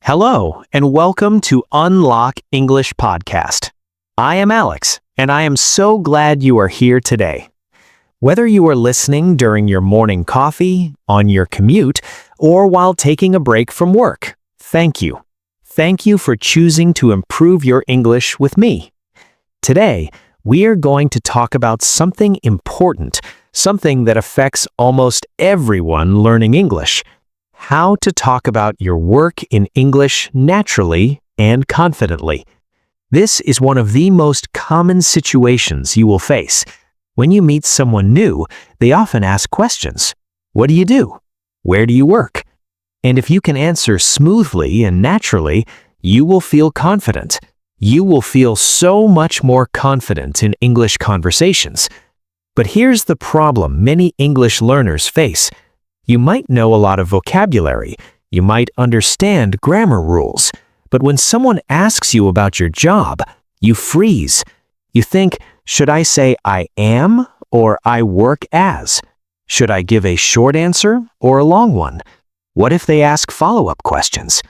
Hello, and welcome to Unlock English Podcast. I am Alex, and I am so glad you are here today. Whether you are listening during your morning coffee, on your commute, or while taking a break from work, thank you. Thank you for choosing to improve your English with me. Today, we are going to talk about something important, something that affects almost everyone learning English. How to talk about your work in English naturally and confidently. This is one of the most common situations you will face. When you meet someone new, they often ask questions. What do you do? Where do you work? And if you can answer smoothly and naturally, you will feel confident. You will feel so much more confident in English conversations. But here's the problem many English learners face. You might know a lot of vocabulary, you might understand grammar rules, but when someone asks you about your job, you freeze. You think, should I say I am or I work as? Should I give a short answer or a long one? What if they ask follow-up questions?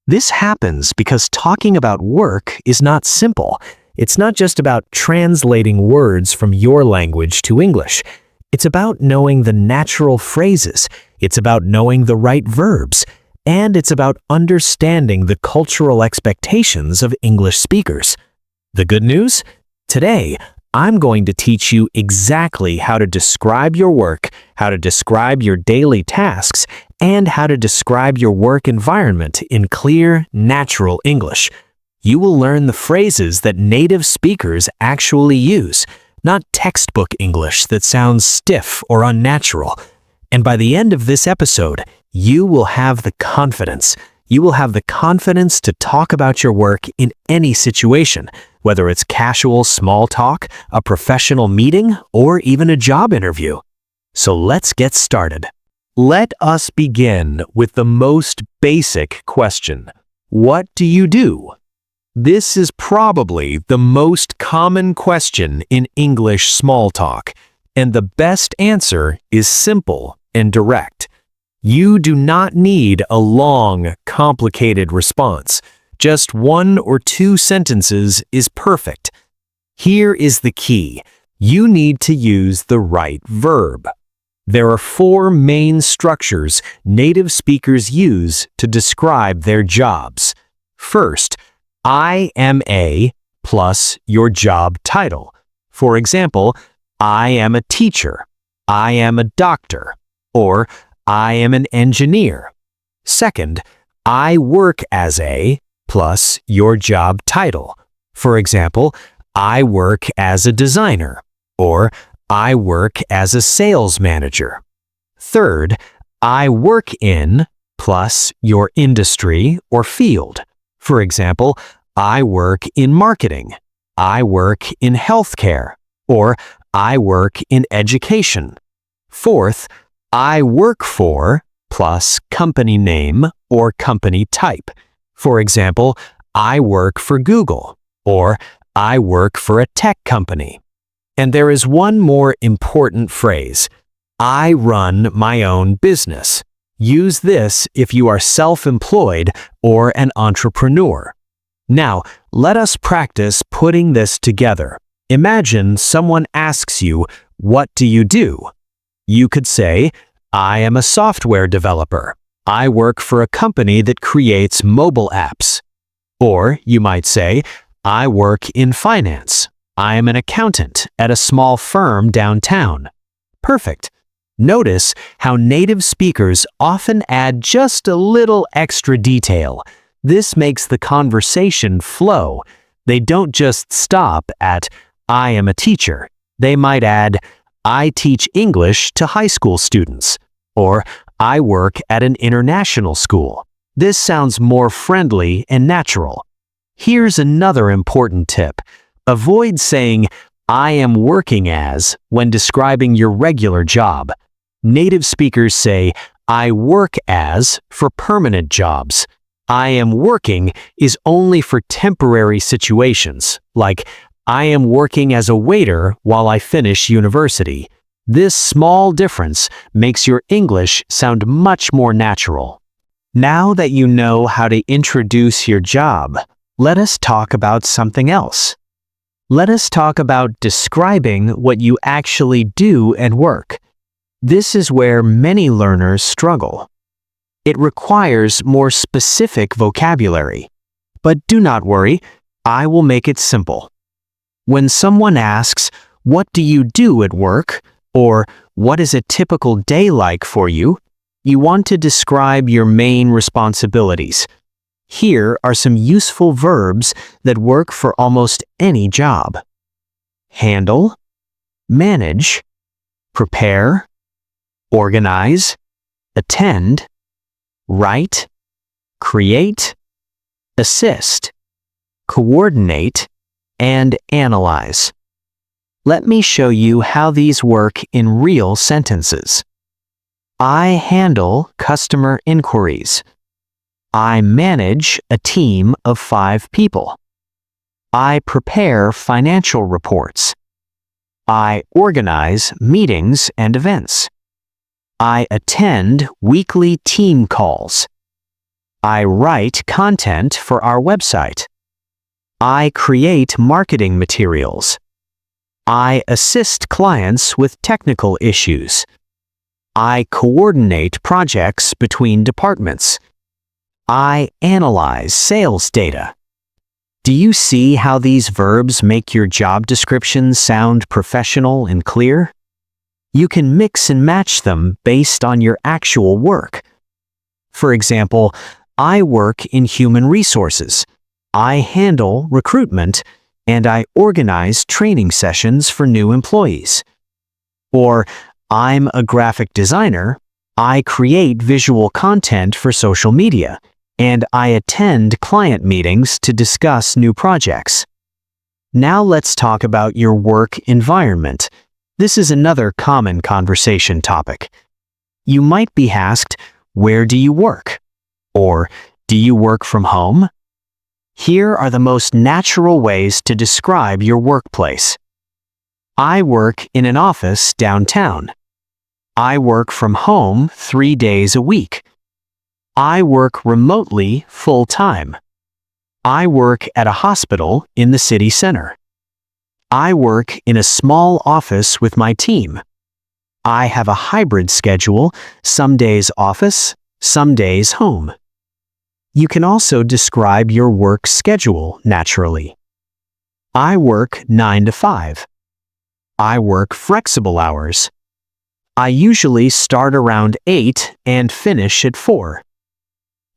This happens because talking about work is not simple. It's not just about translating words from your language to English. It's about knowing the natural phrases, it's about knowing the right verbs, and it's about understanding the cultural expectations of English speakers. The good news? Today, I'm going to teach you exactly how to describe your work, how to describe your daily tasks, and how to describe your work environment in clear, natural English. You will learn the phrases that native speakers actually use, not textbook English that sounds stiff or unnatural. And by the end of this episode, you will have the confidence. You will have the confidence to talk about your work in any situation, whether it's casual small talk, a professional meeting, or even a job interview. So let's get started. Let us begin with the most basic question. What do you do? This is probably the most common question in English small talk, and the best answer is simple and direct. You do not need a long, complicated response. Just one or two sentences is perfect. Here is the key. You need to use the right verb. There are four main structures native speakers use to describe their jobs. First, I am a plus your job title. For example, I am a teacher, I am a doctor, or I am an engineer. Second, I work as a plus your job title. For example, I work as a designer, or I work as a sales manager. Third, I work in plus your industry or field. For example, I work in marketing, I work in healthcare, or I work in education. Fourth, I work for plus company name or company type. For example, I work for Google, or I work for a tech company. And there is one more important phrase. I run my own business. Use this if you are self-employed or an entrepreneur. Now, let us practice putting this together. Imagine someone asks you, what do you do? You could say, I am a software developer. I work for a company that creates mobile apps. Or you might say, I work in finance. I am an accountant at a small firm downtown. Perfect. Notice how native speakers often add just a little extra detail. This makes the conversation flow. They don't just stop at, I am a teacher. They might add, I teach English to high school students, or I work at an international school. This sounds more friendly and natural. Here's another important tip. Avoid saying, I am working as when describing your regular job. Native speakers say, I work as for permanent jobs. I am working is only for temporary situations, like I am working as a waiter while I finish university. This small difference makes your English sound much more natural. Now that you know how to introduce your job, let us talk about something else. Let us talk about describing what you actually do at work. This is where many learners struggle. It requires more specific vocabulary. But do not worry, I will make it simple. When someone asks, "What do you do at work?" or "What is a typical day like for you?" you want to describe your main responsibilities. Here are some useful verbs that work for almost any job. Handle, manage, prepare, organize, attend, write, create, assist, coordinate, and analyze. Let me show you how these work in real sentences. I handle customer inquiries. I manage a team of 5 people. I prepare financial reports. I organize meetings and events. I attend weekly team calls. I write content for our website. I create marketing materials. I assist clients with technical issues. I coordinate projects between departments. I analyze sales data. Do you see how these verbs make your job descriptions sound professional and clear? You can mix and match them based on your actual work. For example, I work in human resources. I handle recruitment, and I organize training sessions for new employees. Or, I'm a graphic designer. I create visual content for social media, and I attend client meetings to discuss new projects. Now let's talk about your work environment. This is another common conversation topic. You might be asked, "Where do you work?" Or, "Do you work from home?" Here are the most natural ways to describe your workplace. I work in an office downtown. I work from home 3 days a week. I work remotely full-time. I work at a hospital in the city center. I work in a small office with my team. I have a hybrid schedule, some days office, some days home. You can also describe your work schedule naturally. I work 9 to 5. I work flexible hours. I usually start around 8 and finish at 4.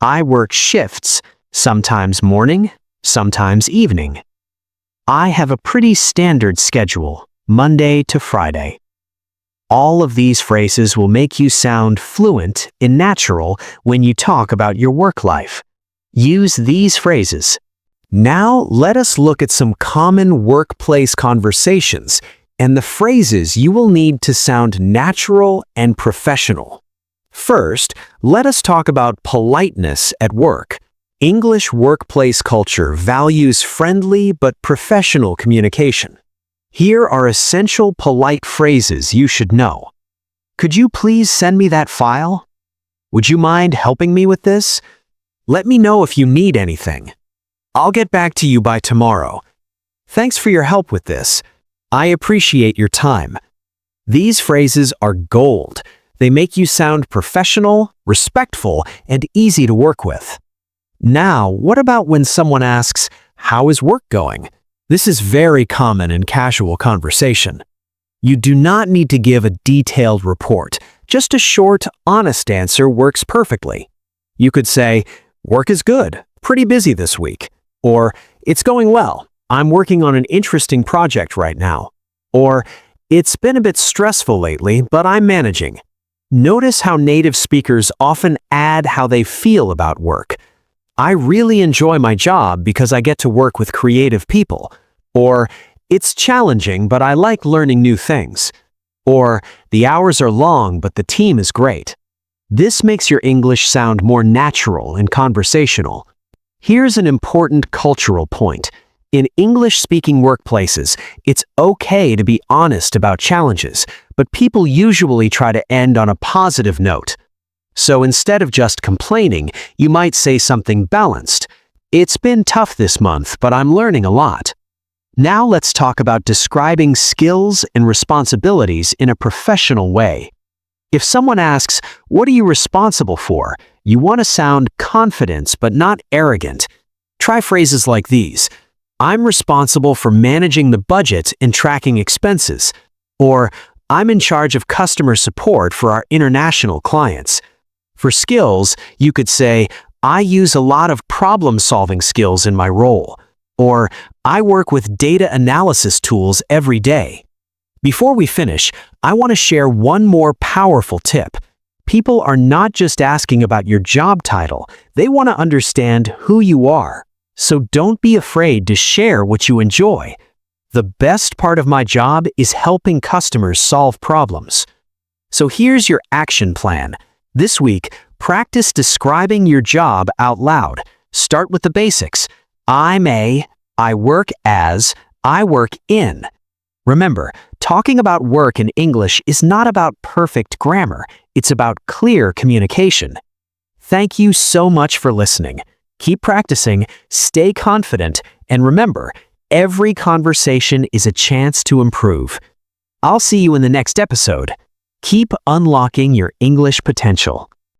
I work shifts, sometimes morning, sometimes evening. I have a pretty standard schedule, Monday to Friday. All of these phrases will make you sound fluent and natural when you talk about your work life. Use these phrases. Now let us look at some common workplace conversations and the phrases you will need to sound natural and professional. First, let us talk about politeness at work. English workplace culture values friendly but professional communication. Here are essential polite phrases you should know. Could you please send me that file? Would you mind helping me with this? Let me know if you need anything. I'll get back to you by tomorrow. Thanks for your help with this. I appreciate your time. These phrases are gold. They make you sound professional, respectful, and easy to work with. Now, what about when someone asks, "How is work going?" This is very common in casual conversation. You do not need to give a detailed report. Just a short, honest answer works perfectly. You could say, "Work is good, pretty busy this week." Or, "It's going well. I'm working on an interesting project right now." Or, "It's been a bit stressful lately, but I'm managing." Notice how native speakers often add how they feel about work. "I really enjoy my job because I get to work with creative people." Or, "It's challenging, but I like learning new things." Or, "The hours are long, but the team is great." This makes your English sound more natural and conversational. Here's an important cultural point. In English-speaking workplaces, it's okay to be honest about challenges, but people usually try to end on a positive note. So instead of just complaining, you might say something balanced. It's been tough this month, but I'm learning a lot. Now let's talk about describing skills and responsibilities in a professional way. If someone asks, "What are you responsible for?" you want to sound confident but not arrogant. Try phrases like these. "I'm responsible for managing the budget and tracking expenses." Or, "I'm in charge of customer support for our international clients." For skills, you could say, "I use a lot of problem-solving skills in my role." Or, "I work with data analysis tools every day." Before we finish, I want to share one more powerful tip. People are not just asking about your job title, they want to understand who you are. So don't be afraid to share what you enjoy. The best part of my job is helping customers solve problems. So here's your action plan. This week, practice describing your job out loud. Start with the basics. I work as, I work in. Remember, talking about work in English is not about perfect grammar. It's about clear communication. Thank you so much for listening. Keep practicing, stay confident, and remember, every conversation is a chance to improve. I'll see you in the next episode. Keep unlocking your English potential.